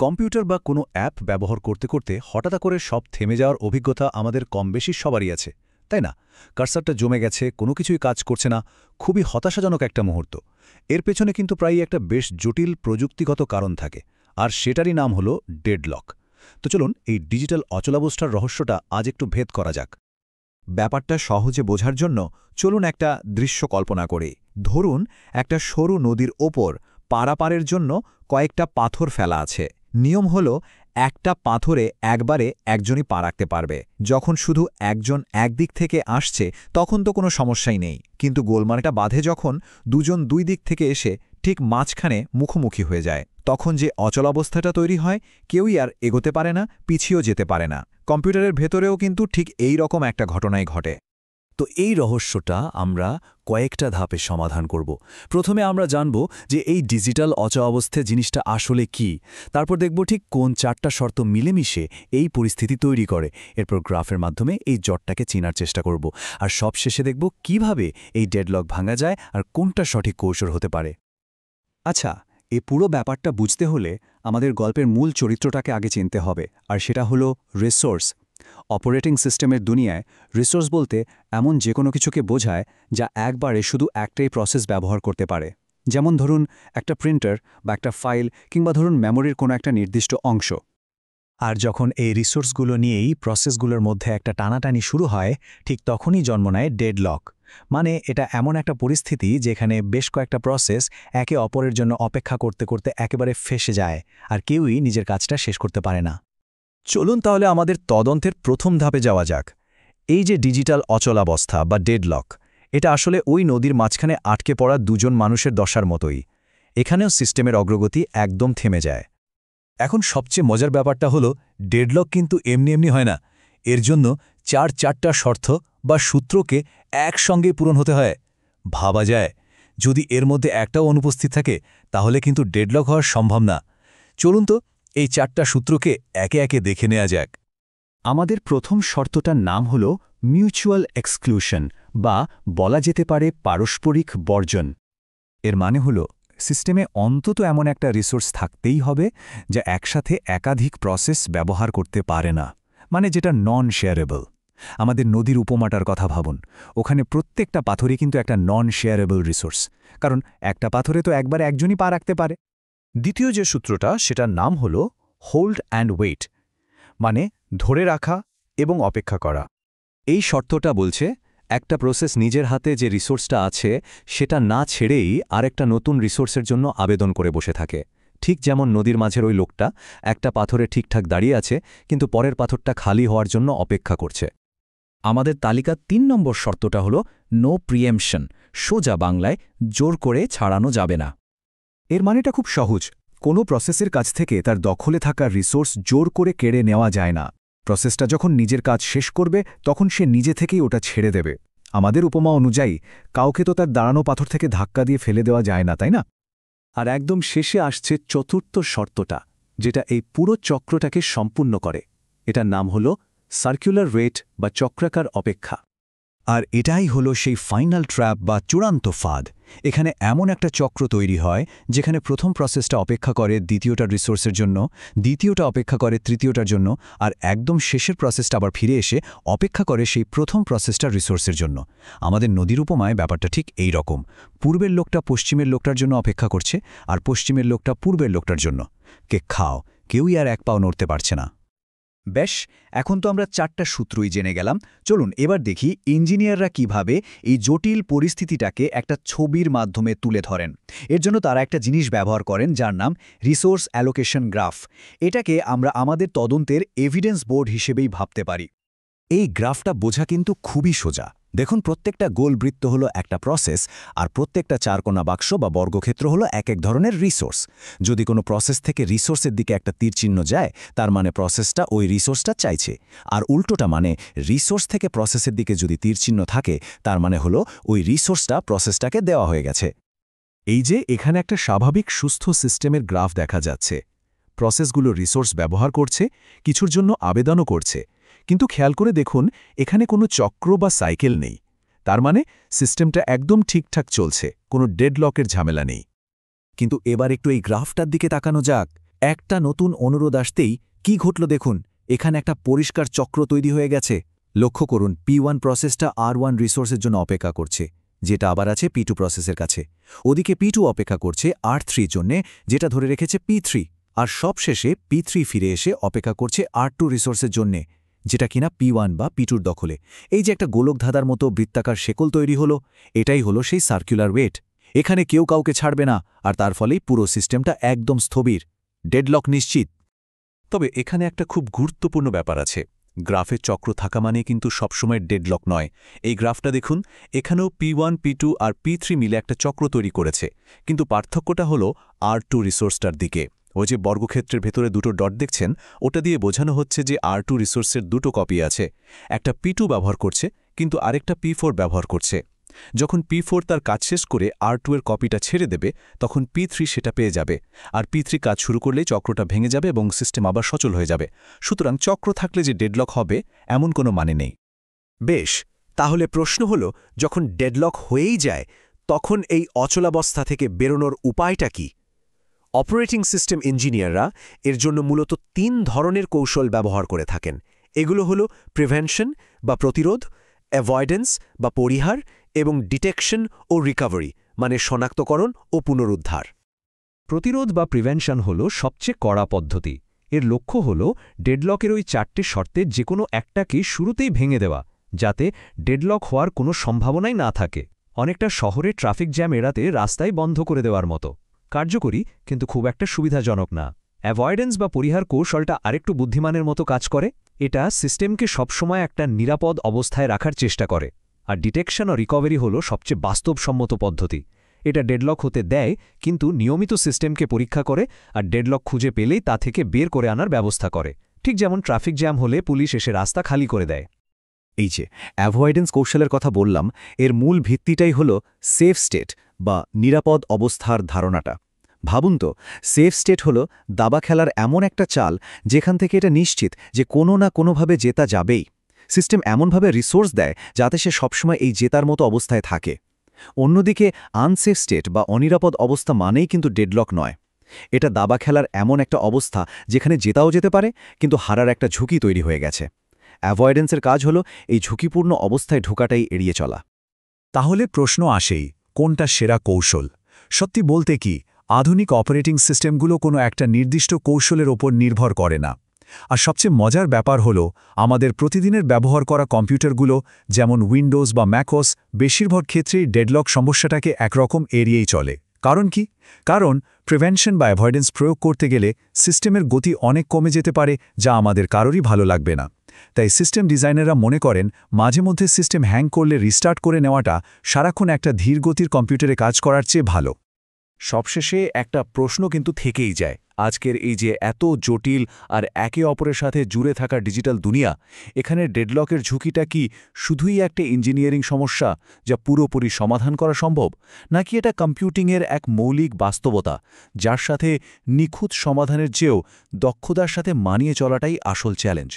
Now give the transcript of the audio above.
Computer বা কোনো app ব্যবহার করতে করতে হঠাৎ করে সব থেমে যাওয়ার অভিজ্ঞতা আমাদের কমবেশি সবারই আছে, তাই না? কার্সারটা জমে গেছে, কোনো কিছুই কাজ করছে না, খুবই হতাশাজনক একটা মুহূর্ত। এর পেছনে কিন্তু প্রায়ই একটা বেশ জটিল প্রযুক্তিগত কারণ থাকে, আর সেটারই নাম হলো ডেডলক। তো চলুন এই ডিজিটাল অচলাবস্থার রহস্যটা আজ একটু ভেদ করা যাক। ব্যাপারটা সহজে বোঝার জন্য চলুন একটা দৃশ্য কল্পনা করি। ধরুন একটা সরু নদীর ওপর পারাপারের জন্য কয়েকটা পাথর ফেলা আছে। নিয়ম হলো একটা পাথরে একবারে একজনই পা রাখতে পারবে। যখন শুধু একজন একদিক থেকে আসছে তখন তো কোনো সমস্যাই নেই, কিন্তু গোলমালটা বাঁধে যখন দুজন দুই দিক থেকে এসে ঠিক মাঝখানে মুখোমুখি হয়ে যায়, তখন যে অচলাবস্থাটা তৈরি হয়, কেউই আর এগোতে পারে না, পিছিয়েও যেতে পারে না। কম্পিউটারের ভেতরেও কিন্তু ঠিক এই রকম একটা ঘটনাই ঘটে। তো এই রহস্যটা আমরা কয়েকটা ধাপে সমাধান করব। প্রথমে আমরা জানব যে এই ডিজিটাল অচলাবস্থা জিনিসটা আসলে কি, তারপর দেখব ঠিক কোন চারটা শর্ত মিলেমিশে এই পরিস্থিতি তৈরি করে। এরপর গ্রাফের মাধ্যমে এই জটটাকে চেনার চেষ্টা করব, আর সবশেষে দেখব কিভাবে এই ডেডলক ভাঙা যায় আর কোনটা সঠিক কৌশল হতে পারে। আচ্ছা, এই পুরো ব্যাপারটা বুঝতে হলে আমাদের গল্পের মূল চরিত্রটাকে আগে চিনতে হবে, আর সেটা হলো রিসোর্স। অপারেটিং সিস্টেমের দুনিয়ায় রিসোর্স বলতে এমন যে কোনো কিছুকে বোঝায় যা একবারে শুধু একটাই প্রসেস ব্যবহার করতে পারে। যেমন ধরুন একটা প্রিন্টার বা একটা ফাইল, কিংবা ধরুন মেমোরির কোনো একটা নির্দিষ্ট অংশ। আর যখন এই রিসোর্সগুলো নিয়েই প্রসেসগুলোর মধ্যে একটা টানাটানি শুরু হয়, ঠিক তখনই জন্ম নেয় ডেডলক। মানে এটা এমন একটা পরিস্থিতি যেখানে বেশ কয়েকটা প্রসেস একে অপরের জন্য অপেক্ষা করতে করতে একেবারে ফেঁসে যায়, আর কেউই নিজের কাজটা শেষ করতে পারে না। চলুন তাহলে আমাদের তদন্তের প্রথম ধাপে যাওয়া যাক। এই যে ডিজিটাল অচলাবস্থা বা ডেডলক, এটা আসলে ওই নদীর মাঝখানে আটকে পড়া দুজন মানুষের দশার মতোই। এখানেও সিস্টেমের অগ্রগতি একদম থেমে যায়। এখন সবচেয়ে মজার ব্যাপারটা হলো, ডেডলক কিন্তু এমনি এমনি হয় না। এর জন্য চারটা শর্ত বা সূত্রকে একসঙ্গে পূরণ হতে হয়। ভাবা যায়, যদি এর মধ্যে একটাও অনুপস্থিত থাকে তাহলে কিন্তু ডেডলক হওয়া সম্ভব না। চলুন তো এই চারটা সূত্রকে একে একে দেখে নেওয়া যাক। আমাদের প্রথম শর্তটার নাম হল মিউচুয়াল এক্সক্লুশন, বা বলা যেতে পারে পারস্পরিক বর্জন। এর মানে হল সিস্টেমে অন্তত এমন একটা রিসোর্স থাকতেই হবে যা একসাথে একাধিক প্রসেস ব্যবহার করতে পারে না, মানে যেটা নন শেয়ারেবল। আমাদের নদীর উপমাটার কথা ভাবুন, ওখানে প্রত্যেকটা পাথরই কিন্তু একটা নন শেয়ারেবল রিসোর্স, কারণ একটা পাথরে তো একবার একজনই পা রাখতে পারে। দ্বিতীয় যে সূত্রটা, সেটার নাম হল হোল্ড অ্যান্ড ওয়েট, মানে ধরে রাখা এবং অপেক্ষা করা। এই শর্তটা বলছে একটা প্রসেস নিজের হাতে যে রিসোর্সটা আছে সেটা না ছেড়েই আরেকটা নতুন রিসোর্সের জন্য আবেদন করে বসে থাকে। ঠিক যেমন নদীর মাঝের ওই লোকটা একটা পাথরে ঠিকঠাক দাঁড়িয়ে আছে, কিন্তু পরের পাথরটা খালি হওয়ার জন্য অপেক্ষা করছে। আমাদের তালিকার ৩ নম্বর শর্তটা হল নো প্রিএমশন, সোজা বাংলায় জোর করে ছাড়ানো যাবে না। এর মানেটা খুব সহজ, কোনো প্রসেসের কাছ থেকে তার দখলে থাকা রিসোর্স জোর করে কেড়ে নেওয়া যায় না। প্রসেসটা যখন নিজের কাজ শেষ করবে তখন সে নিজে থেকেই ওটা ছেড়ে দেবে। আমাদের উপমা অনুযায়ী কাউকে তো তার দাঁড়ানো পাথর থেকে ধাক্কা দিয়ে ফেলে দেওয়া যায় না, তাই না? আর একদম শেষে আসছে চতুর্থ শর্তটা, যেটা এই পুরো চক্রটাকে সম্পূর্ণ করে। এটার নাম হল সার্কুলার ওয়েট বা চক্রাকার অপেক্ষা। আর এটাই হলো সেই ফাইনাল ট্র্যাপ বা চূড়ান্ত ফাঁদ। এখানে এমন একটা চক্র তৈরি হয় যেখানে প্রথম প্রসেসটা অপেক্ষা করে দ্বিতীয়টার রিসোর্সের জন্য, দ্বিতীয়টা অপেক্ষা করে তৃতীয়টার জন্য, আর একদম শেষের প্রসেসটা আবার ফিরে এসে অপেক্ষা করে সেই প্রথম প্রসেসটার রিসোর্সের জন্য। আমাদের নদীর উপমায় ব্যাপারটা ঠিক এই রকম। পূর্বের লোকটা পশ্চিমের লোকটার জন্য অপেক্ষা করছে, আর পশ্চিমের লোকটা পূর্বের লোকটার জন্য। কে খাও, কেউই আর এক পাও নড়তে পারছে না। বেশ, এখন তো আমরা চারটা সূত্রই জেনে গেলাম। চলুন এবার দেখি ইঞ্জিনিয়াররা কিভাবে এই জটিল পরিস্থিতিটাকে একটা ছবির মাধ্যমে তুলে ধরেন। এর জন্য তারা একটা জিনিস ব্যবহার করেন যার নাম রিসোর্স অ্যালোকেশন গ্রাফ। এটাকে আমরা আমাদের তদন্তের এভিডেন্স বোর্ড হিসেবেই ভাবতে পারি। এই গ্রাফটা বোঝা কিন্তু খুবই সোজা। দেখুন, প্রত্যেকটা গোল বৃত্ত হলো একটা প্রসেস, আর প্রত্যেকটা চারকোনা বাক্স বা বর্গক্ষেত্র হলো এক এক ধরনের রিসোর্স। যদি কোনো প্রসেস থেকে রিসোর্সের দিকে একটা তীরচিহ্ন যায়, তার মানে প্রসেসটা ওই রিসোর্সটা চাইছে। আর উল্টোটা মানে রিসোর্স থেকে প্রসেসের দিকে যদি তীরচিহ্ন থাকে, তার মানে হলো ওই রিসোর্সটা প্রসেসটাকে দেওয়া হয়ে গেছে। এই যে এখানে একটা স্বাভাবিক সুস্থ সিস্টেমের গ্রাফ দেখা যাচ্ছে। প্রসেসগুলো রিসোর্স ব্যবহার করছে, কিছুর জন্য আবেদনও করছে, কিন্তু খেয়াল করে দেখুন এখানে কোনো চক্র বা সাইকেল নেই। তার মানে সিস্টেমটা একদম ঠিকঠাক চলছে, কোনো ডেডলকের ঝামেলা নেই। কিন্তু এবার একটু এই গ্রাফটার দিকে তাকানো যাক। একটা নতুন অনুরোধ আসতেই কি ঘটল দেখুন, এখানে একটা পরিষ্কার চক্র তৈরি হয়ে গেছে। লক্ষ্য করুন, P1 প্রসেসটা R1 রিসোর্সের জন্য অপেক্ষা করছে, যেটা আবার আছে P2 প্রসেসের কাছে। ওদিকে P2 অপেক্ষা করছে R3 জন্যে, যেটা ধরে রেখেছে P3। আর সবশেষে P3 ফিরে এসে অপেক্ষা করছে R2 রিসোর্সের জন্যে, যেটা কিনা P1 বা P2র দখলে। এই যে একটা গোলকধাঁধার মতো বৃত্তাকার শেকল তৈরি হলো, এটাই হলো সেই সার্কুলার ওয়েট। এখানে কেউ কাউকে ছাড়বে না, আর তার ফলেই পুরো সিস্টেমটা একদম স্থবির, ডেডলক নিশ্চিত। তবে এখানে একটা খুব গুরুত্বপূর্ণ ব্যাপার আছে। গ্রাফে চক্র থাকা মানে কিন্তু সবসময় ডেডলক নয়। এই গ্রাফটা দেখুন, এখানেও P1, P2 আর P3 মিলে একটা চক্র তৈরি করেছে, কিন্তু পার্থক্যটা হলো R2 রিসোর্সটার দিকে। ওই যে বর্গক্ষেত্রের ভেতরে দুটো ডট দেখছেন, ওটা দিয়ে বোঝানো হচ্ছে যে R2 রিসোর্সের দুটো কপি আছে। একটা P2 ব্যবহার করছে, কিন্তু আরেকটা P4 ব্যবহার করছে। যখন P4 তার কাজ শেষ করে R2 এর কপিটা ছেড়ে দেবে, তখন P3 সেটা পেয়ে যাবে, আর P3 কাজ শুরু করলেই চক্রটা ভেঙে যাবে এবং সিস্টেম আবার সচল হয়ে যাবে। সুতরাং চক্র থাকলে যে ডেডলক হবে এমন কোনো মানে নেই। বেশ, তাহলে প্রশ্ন হল, যখন ডেডলক হয়েই যায়, তখন এই অচলাবস্থা থেকে বেরোনোর উপায়টা কি? অপারেটিং সিস্টেম ইঞ্জিনিয়াররা এর জন্য মূলত 3 ধরনের কৌশল ব্যবহার করে থাকেন। এগুলো হলো প্রিভেনশন বা প্রতিরোধ, অ্যাভয়েডেন্স বা পরিহার, এবং ডিটেকশন ও রিকভারি মানে শনাক্তকরণ ও পুনরুদ্ধার। প্রতিরোধ বা প্রিভেনশন হল সবচেয়ে কড়া পদ্ধতি। এর লক্ষ্য হল ডেডলকের ওই 4টে শর্তের যে কোনো একটাকে শুরুতেই ভেঙে দেওয়া, যাতে ডেডলক হওয়ার কোনো সম্ভাবনাই না থাকে। অনেকটা শহরে ট্রাফিক জ্যাম এড়াতে রাস্তায় বন্ধ করে দেওয়ার মতো কার্যকরী, কিন্তু খুব একটা সুবিধাজনক না। অ্যাভয়েডেন্স বা পরিহার কৌশলটা আরেকটু বুদ্ধিমানের মতো কাজ করে। এটা সিস্টেমকে সবসময় একটা নিরাপদ অবস্থায় রাখার চেষ্টা করে। আর ডিটেকশন ও রিকভারি হল সবচেয়ে বাস্তবসম্মত পদ্ধতি। এটা ডেডলক হতে দেয়, কিন্তু নিয়মিত সিস্টেমকে পরীক্ষা করে আর ডেডলক খুঁজে পেলেই তা থেকে বের করে আনার ব্যবস্থা করে। ঠিক যেমন ট্রাফিক জ্যাম হলে পুলিশ এসে রাস্তা খালি করে দেয়। এই যে অ্যাভয়েডেন্স কৌশলের কথা বললাম, এর মূল ভিত্তিটাই হল সেফ স্টেট বা নিরাপদ অবস্থার ধারণাটা। ভাবুন তো, সেফ স্টেট হল দাবা খেলার এমন একটা চাল যেখান থেকে এটা নিশ্চিত যে কোনো না কোনোভাবে জেতা যাবেই। সিস্টেম এমনভাবে রিসোর্স দেয় যাতে সে সবসময় এই জেতার মতো অবস্থায় থাকে। অন্যদিকে আনসেফ স্টেট বা অনিরাপদ অবস্থা মানেই কিন্তু ডেডলক নয়। এটা দাবা খেলার এমন একটা অবস্থা যেখানে জেতাও যেতে পারে, কিন্তু হারার একটা ঝুঁকি তৈরি হয়ে গেছে। অ্যাভয়েডেন্সের কাজ হল এই ঝুঁকিপূর্ণ অবস্থায় ঢোকাটাই এড়িয়ে চলা। তাহলে প্রশ্ন আসেই, কোনটা সেরা কৌশল? সত্যি বলতে কি, আধুনিক অপারেটিং সিস্টেমগুলো কোনো একটা নির্দিষ্ট কৌশলের ওপর নির্ভর করে না। আর সবচেয়ে মজার ব্যাপার হলো, আমাদের প্রতিদিনের ব্যবহার করা কম্পিউটারগুলো যেমন উইন্ডোজ বা ম্যাকওস বেশিরভাগ ক্ষেত্রেই ডেডলক সমস্যাটাকে একরকম এড়িয়েই চলে। কারণ কি? কারণ প্রিভেনশন বা অ্যাভয়েডেন্স প্রয়োগ করতে গেলে সিস্টেমের গতি অনেক কমে যেতে পারে, যা আমাদের কারোরই ভালো লাগবে না। তাই সিস্টেম ডিজাইনাররা মনে করেন মাঝে মধ্যে সিস্টেম হ্যাং করলে রিস্টার্ট করে নেওয়াটা সারাক্ষণ একটা ধীর গতির কম্পিউটারে কাজ করার চেয়ে ভালো। সবশেষে একটা প্রশ্ন কিন্তু থেকেই যায়। আজকের এই যে এত জটিল আর একে অপরের সাথে জুড়ে থাকা ডিজিটাল দুনিয়া, এখানে ডেডলকের ঝুঁকিটা কি শুধুই একটা ইঞ্জিনিয়ারিং সমস্যা যা পুরোপুরি সমাধান করা সম্ভব, নাকি এটা কম্পিউটিংয়ের এক মৌলিক বাস্তবতা যার সাথে নিখুঁত সমাধানের চেয়েও দক্ষতার সাথে মানিয়ে চলাটাই আসল চ্যালেঞ্জ?